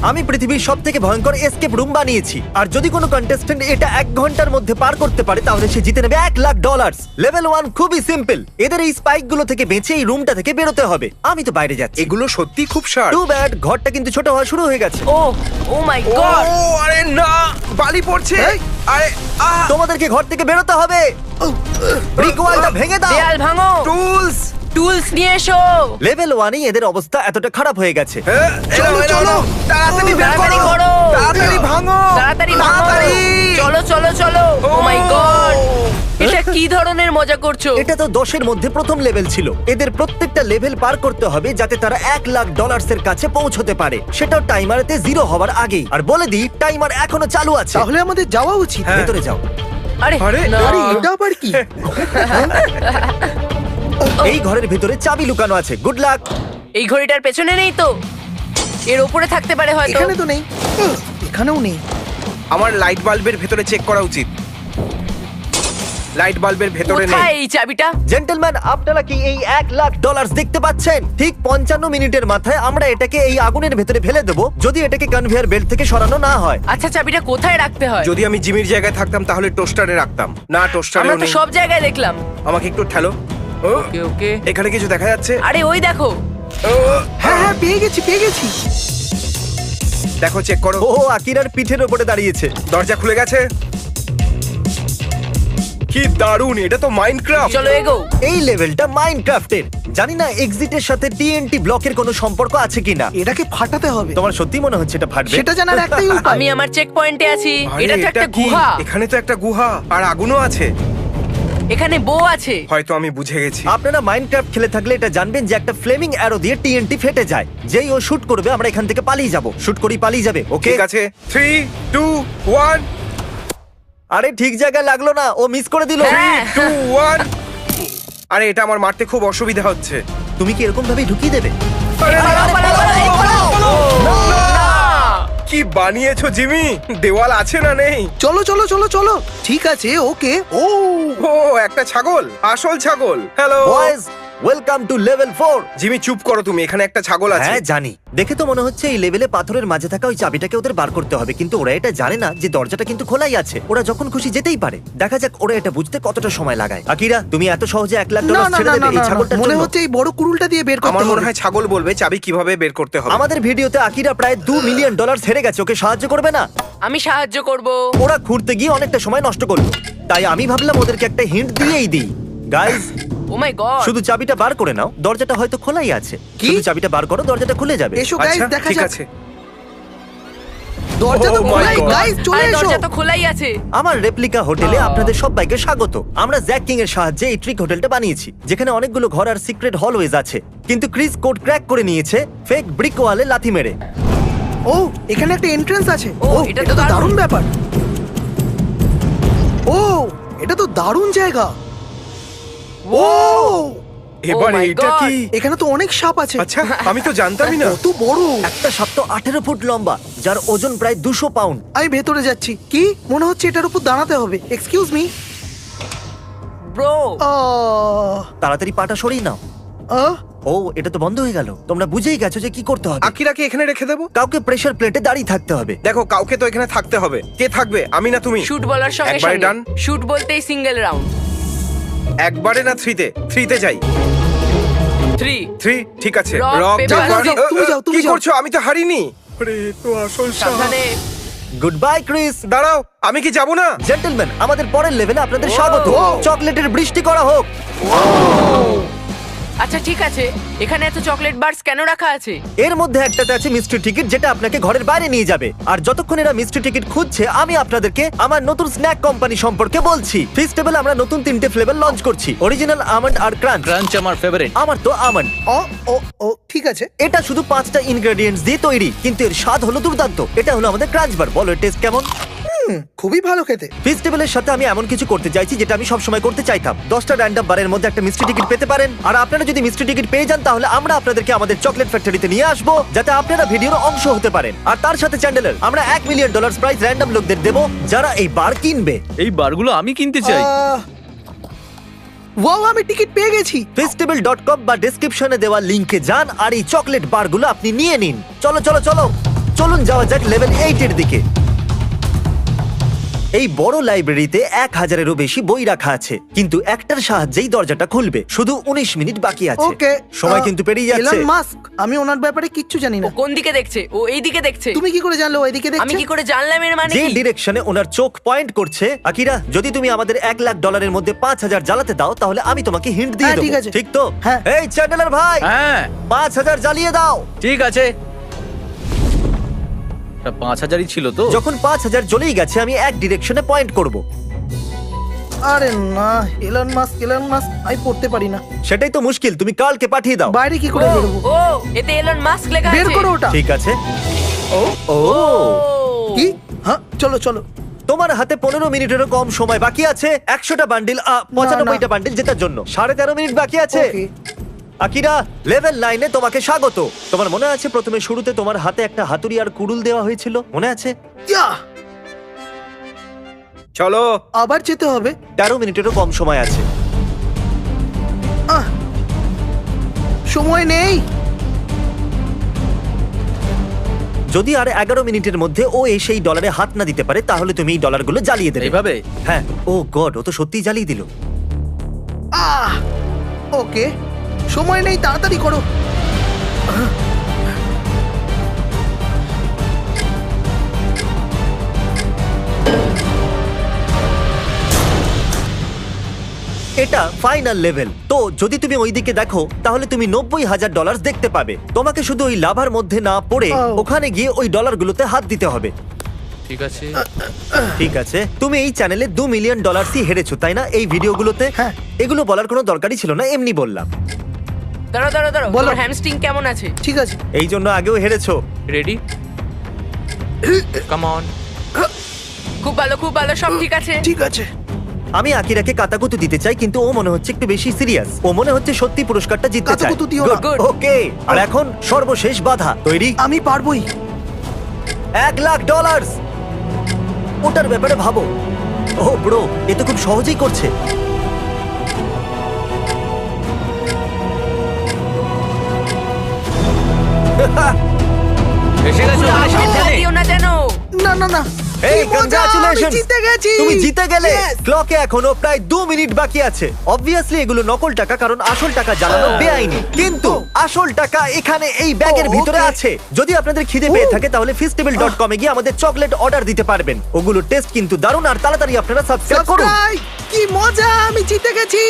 আমি পৃথিবীর সব থেকে ভয়ঙ্কর এসকেপ রুম বানিয়েছি, আর যদি কোনো কন্টেস্ট্যান্ট এটা 1 ঘন্টার মধ্যে পার করতে পারে তাহলে সে জিতে নেবে $1,00,000। লেভেল 1 খুবই সিম্পল। এদের এই স্পাইক গুলো থেকে বেঁচে এই রুমটা থেকে বেরোতে হবে। আমি তো বাইরে যাচ্ছি। এগুলো সত্যি খুব শার্প। টু ব্যাড, ঘরটা কিন্তু ছোট হওয়া শুরু হয়ে গেছে। ও ও মাই গড! ও আরে না, বালি পড়ছে। আরে তোমাদেরকে ঘর থেকে বেরোতে হবে। ব্রিক ওয়ালটা ভেঙে দাও। দেয়াল ভাঙো, টুলস। টুলস নিয়ে এসো। লেভেল 1 এদের অবস্থা এতটা খারাপ হয়ে গেছে। চলো চলো, তাড়াতাড়ি বের তাড়াতাড়ি করো, করো। তাড়াতাড়ি ভাঙো, তাড়াতাড়ি ভাঙো। তাড়াতাড়ি। চলো চলো চলো। ও মাই গড! এটা কি ধরনের মজা করছো? এটা তো 10-এর মধ্যে প্রথম লেভেল ছিল। এদের প্রত্যেকটা লেভেল পার করতে হবে যাতে তারা $1,00,000 এর কাছে পৌঁছতে পারে, সেটাও টাইমারেতে 0 হওয়ার আগেই। আর বলে দিই, টাইমার এখনো চালু আছে। তাহলে আমাদের যাওয়া উচিত। ভেতরে যাও। আরে আরে, না। আরে এটা আবার কি? এই ঘরের ভিতরে চাবি লুকানো আছে। Good luck. এই ঘড়িটার পেছনে নেই তো? এর উপরে থাকতে পারে হয়তো। এখানে তো নেই। এখানেও নেই। আমার লাইট বাল্বের ভেতরে চেক করা উচিত। লাইট বাল্বের ভেতরে নেই। কোথায় এই চাবিটা? জেন্টলম্যান, আপনারা কি এই $1,00,000 দেখতে পাচ্ছেন? ঠিক 55 মিনিটের মাথায় আমরা এটাকে এই আগুনের ভেতরে ফেলে দেবো, যদি এটাকে কনভেয়ার বেল্ট থেকে সরানো না হয়। আচ্ছা, চাবিটা কোথায় রাখতে হয়? যদি আমি জিমির জায়গায় থাকতাম তাহলে টোস্টারে রাখতাম। না, টোস্টারেও আমরা তো নেই। সব জায়গায় দেখলাম। আমাকে একটু ঠেলো। ও, ওকে ওকে। এখানে কিছু দেখা যাচ্ছে? আরে ওই দেখো। ও, হ্যাঁ হ্যাঁ, পেয়ে গেছি পেয়ে গেছি। দেখো, চেক করো। ও আকিরার পিঠের উপরে দাঁড়িয়েছে। দরজা খুলে গেছে। কি দারুণ! এটা তো মাইনক্রাফট। চলো এগো। এই লেভেলটা মাইনক্রাফটের। জানি না এক্সিটের সাথে TNT ব্লকের কোনো সম্পর্ক আছে কিনা। এটাকে ফাটাতে হবে। তোমার সত্যি মনে হচ্ছে এটা ফাটবে? সেটা জানার একটাই উপায়। আমি আমার চেক পয়েন্টে আছি। আরে, এটা তো একটা কি? গুহা। এখানে তো একটা গুহা আর আগুনও আছে। এখানে বউ আছে। হয়তো আমি বুঝে গেছি। আপনারা মাইনক্রাফট খেলে থাকলে এটা জানবেন যে একটা ফ্লেমিং অ্যারো দিয়ে TNT ফেটে যায়। যেই ও শুট করবে আমরা এখান থেকে পালিয়ে যাব। শুট করেই পালিয়ে যাবে, ওকে? ঠিক আছে, 3, 2, 1, আরে ঠিক জায়গায় লাগলো না, ও মিস করে দিল। হ্যাঁ। 2, 1। আরে, এটা আমার মারতে খুব অসুবিধা হচ্ছে। তুমি কি এরকম ভাবে ঢুকিয়ে দেবে? আরে, পালাও, পালাও, পালাও, এই পালাও। না! না। কি বানিয়েছো জিমি? দেওয়াল আছে না নেই? চলো চলো চলো চলো। ঠিক আছে, ওকে। ও ও, একটা ছাগল, আসল ছাগল। Hello boys, welcome to level 4। Jimmy, চুপ করো তুমি। এখানে একটা ছাগল আছে। হ্যাঁ জানি, দেখে তো মনে হচ্ছে এই লেভেলে পাথরের মাঝে থাকা ওই চাবিটাকে ওদের বার করতে হবে, কিন্তু ওরা এটা জানে না যে দরজাটা কিন্তু খোলাই আছে। ওরা যখন খুশি যেতেই পারে। দেখা যাক ওরা এটা বুঝতে কতটা সময় লাগায়। আকিরা, তুমি এত সহজে না $1,00,000 না ছেড়ে না দেবে না এই না, ছাগলটার মনে জন্য? হচ্ছে এই বড় কুড়ুলটা দিয়ে বের করতে আমার মনে হবে। হয় ছাগল বলবে চাবি কিভাবে বের করতে হবে। আমাদের ভিডিওতে আকিরা প্রায় $2 মিলিয়ন হেরে গেছে। ওকে সাহায্য করবে না? আমি সাহায্য করব। ওরা খুঁড়তে গিয়ে অনেকটা সময় নষ্ট করলো, তাই আমি ভাবলাম ওদেরকে একটা হিন্ট দিয়েই দিই। গাইস, ও মাই গড! শুধু চাবিটা বার করে নাও, দরজাটা হয়তো খোলাই আছে। কি? শুধু চাবিটা বার করো, দরজাটা খুলে যাবে। এসো গাইস, আচ্ছা, দেখা ঠিক যাক। আছে। দরজা তো Oh my খোলাই। God. গাইস চলে আরে এসো। দরজা তো খোলাই আছে। আমার রেপ্লিকা হোটেলে আপনাদের সবাইকে স্বাগত। আমরা জ্যাক কিং এর সাহায্যে এই ট্রিক হোটেলটা বানিয়েছি, যেখানে অনেকগুলো ঘর আর সিক্রেট হলওয়েজ আছে। কিন্তু ক্রিস কোড ক্র্যাক করে নিয়েছে ফেক ব্রিক ওয়ালে লাথি মেরে। ও, এখানে একটা এন্ট্রান্স আছে। ও, ও, এটা এটা তো তো দারুণ। দারুণ ব্যাপার। ও, এটা তো দারুণ জায়গা। ও, এবার my এইটা God! কি? এখানে তো অনেক সাপ আছে। আচ্ছা, আমি তো জানতামই না। কত বড়। একটা সাপ তো 18 ফুট লম্বা, যার ওজন প্রায় 200 পাউন্ড। আমি ভেতরে যাচ্ছি। কি মনে হচ্ছে এটার উপর দাঁড়াতে হবে। Excuse me. ব্রো, তাড়াতাড়ি পাটা সরিয়ে নাও। ও, এটা তো বন্ধ হয়ে গেল। তোমরা বুঝেই গেছো যে কি করতে হবে। আকিরাকে এখানে রেখে দেবো। কাউকে প্রেসার প্লেটে দাঁড়িয়ে থাকতে হবে। দেখো, কাউকে তো এখানে থাকতে হবে। কে থাকবে? আমি না তুমি? শুট বলার সঙ্গে একবারে সঙ্গে done? শুট বলতেই সিঙ্গেল রাউন্ড। একবারে না 3-তে যাই। 3 3, ঠিক আছে। Rock, rock, paper, paper. scissors. তুমি যাও, তুমি কি যাও। করছো? আমি তো হারিনি। আরে, তো আসল সাবধানে। Good bye Chris. দাঁড়াও, আমি কি যাব না? জেন্টলম্যান, আমাদের পরের লেভেলে আপনাদের স্বাগত। ও। চকলেটের বৃষ্টি করা হোক। আচ্ছা ঠিক আছে, এখানে এত চকলেট বার্স কেন রাখা আছে? এর মধ্যে একটাতে আছে মিস্ট্রি টিকিট, যেটা আপনাকে ঘরের বাইরে নিয়ে যাবে। আর যতক্ষণ এরা মিস্ট্রি টিকিট খুঁজছে, আমি আপনাদেরকে আমার নতুন স্ন্যাক কোম্পানি সম্পর্কে বলছি। ফেস্টিভ্যাল আমরা নতুন 3টে ফ্লেভার লঞ্চ করছি, অরিজিনাল আমন্ড আর ক্রাঞ্চ। ক্রাঞ্চ আমার ফেভারিট। আমার তো আমন্ড। ও ও ও, ঠিক আছে। এটা শুধু 5টা ইনগ্রেডিয়েন্টস দিয়ে তৈরি, কিন্তু এর স্বাদ হলো দুর্দান্ত। এটা হলো আমাদের ক্রাঞ্চ বার। বলো টেস্ট কেমন? খুবই ভালো খেতে। ফেস্টিভ্যালের সাথে আমি এমন কিছু করতে চাইছি যেটা আমি সবসময় করতে চাইতাম। 10টা র্যান্ডম বারের মধ্যে একটা মিস্ট্রি টিকিট পেতে পারেন। আর আপনারা যদি মিস্ট্রি টিকিট পেয়ে যান, তাহলে আমরা আপনাদেরকে আমাদের চকলেট ফ্যাক্টরিতে নিয়ে আসবো, যাতে আপনারা ভিডিওর অংশ হতে পারেন। আর তার সাথে চ্যান্ডেলার, আমরা $1 মিলিয়ন প্রাইজ র্যান্ডম লোকদের দেবো যারা এই বার কিনবে। এই বারগুলো আমি কিনতে চাই। ওয়াও, আমি টিকিট পেয়ে গেছি। festival.com বা ডেসক্রিপশনে দেওয়া লিংকে যান আর এই চকলেট বারগুলো আপনি নিয়ে নিন। চলো চলো চলো চলুন যাওয়া যাক লেভেল 8 এর দিকে। এই বড় লাইব্রেরিতে 1000-এরও বেশি বই রাখা আছে, কিন্তু একটার সাহায্যেই দরজাটা খুলবে। শুধু 19 মিনিট বাকি আছে। ওকে সময় কিন্তু পেরিয়ে যাচ্ছে। এলন মাস্ক, আমি ওনার ব্যাপারে কিচ্ছু জানি ও না। কোন দিকে দেখছে? ও এই দিকে দেখছে। তুমি কি করে জানলে ও এদিকে আমি দেখছে? কি করে জানলাম এর মানে যে কি? ডিরেকশনে ওনার চোখ পয়েন্ট করছে। আকিরা, যদি তুমি আমাদের $1,00,000 মধ্যে 5000 জ্বালাতে দাও তাহলে আমি তোমাকে হিন্ট দিয়ে হ্যাঁ, দেবো। ঠিক আছে। ঠিক তো? হ্যাঁ। এই চ্যান্ডেলার ভাই, হ্যাঁ 5000 জ্বালিয়ে দাও। ঠিক আছে। 5000ই ছিল তো। যখন 5000 জ্বলেই গেছে আমি এক ডিরেকশনে পয়েন্ট করব। আরে না, এলন মাস্ক আমি পড়তে পারি না। সেটাই তো মুশকিল, তুমি কালকে পাঠিয়ে দাও। বাইরে কি করে ও, বেরোবো? ও এতে এলন মাস্ক লেখা আছে। বের করো ওটা। ঠিক আছে। ও ও কি? হ্যাঁ, চলো চলো। তোমার হাতে 15 মিনিটেরও কম সময় বাকি আছে। 100টা বান্ডিল 95টা বান্ডিল জেতার জন্য 13.5 মিনিট বাকি আছে। ওকে। আকিরা, লেভেল 9 এ তোমাকে স্বাগত। তোমার মনে আছে প্রথমে শুরুতে তোমার হাতে একটা হাতুড়ি আর কুড়ুল দেওয়া হয়েছিল? মনে আছে? ইয়া, চলো। আবার যেতে হবে। 13 মিনিটেরও কম সময় আছে। আহ, সময় নেই। যদি আর 11 মিনিটের মধ্যে ও এসে এই ডলারে হাত না দিতে পারে তাহলে তুমি এই ডলারগুলো জ্বালিয়ে দেবে। এইভাবে? হ্যাঁ। ও গড, ও তো সত্যিই জ্বালিয়ে দিল। আহ, ওকে, সময় নেই, তাড়াতাড়ি করো। এটা ফাইনাল লেভেল। তো যদি তুমি ওইদিকে দেখো তাহলে তুমি $90,000 দেখতে পাবে। তোমাকে শুধু ওই লাভার মধ্যে না পড়ে ও। ওখানে গিয়ে ওই ডলারগুলোতে হাত দিতে হবে। ঠিক আছে। ঠিক আছে, তুমি এই চ্যানেলে $2 মিলিয়ন হেরেছো তাই না এই ভিডিওগুলোতে? হ্যাঁ। এগুলো বলার কোনো দরকারই ছিল না, এমনি বললাম। দাঁড়াও দাঁড়াও দাঁড়াও, বলো। তোমার হ্যামস্ট্রিং কেমন আছে? ঠিক আছে। এই জন্য আগেও হেরেছো। রেডি? Come on. খুব ভালো খুব ভালো, সব ঠিক আছে। ঠিক আছে। আমি আকিরাকে কাতাকুতু দিতে চাই কিন্তু ও মনে হচ্ছে একটু বেশি সিরিয়াস। ও মনে হচ্ছে সত্যি পুরস্কারটা জিততে চায়। কাতাকুতু দিও না। Good. ওকে, আর এখন সর্বশেষ বাধা। তৈরি? আমি পারবোই। $1,00,000। ওটার ব্যাপারে ভাবো। ও ব্রো, এ তো খুব সহজেই করছে। এসে গেছো আরে, সাবধানে। দিও না যেন। না না না, এই কি মজা, আমি কংগ্রাচুলেশনস, জিতে গেছি। তুমি জিতে গেলে। Yes! ক্লকে এখনো প্রায় 2 মিনিট বাকি আছে। অবভিয়াসলি এগুলো নকল টাকা কারণ আসল টাকা জ্বালানো বেআইনি, কিন্তু আসল টাকা এখানে এই ব্যাগের Oh, ভিতরে okay. আছে। যদি আপনাদের খিদে পেয়ে থাকে তাহলে feastival.com এ গিয়ে আমাদের চকলেট অর্ডার দিতে পারবেন। ওগুলো টেস্ট কিন্তু দারুণ, আর তাড়াতাড়ি আপনারা সাবস্ক্রাইব করুন। Subscribe! কি মজা, আমি জিতে গেছি।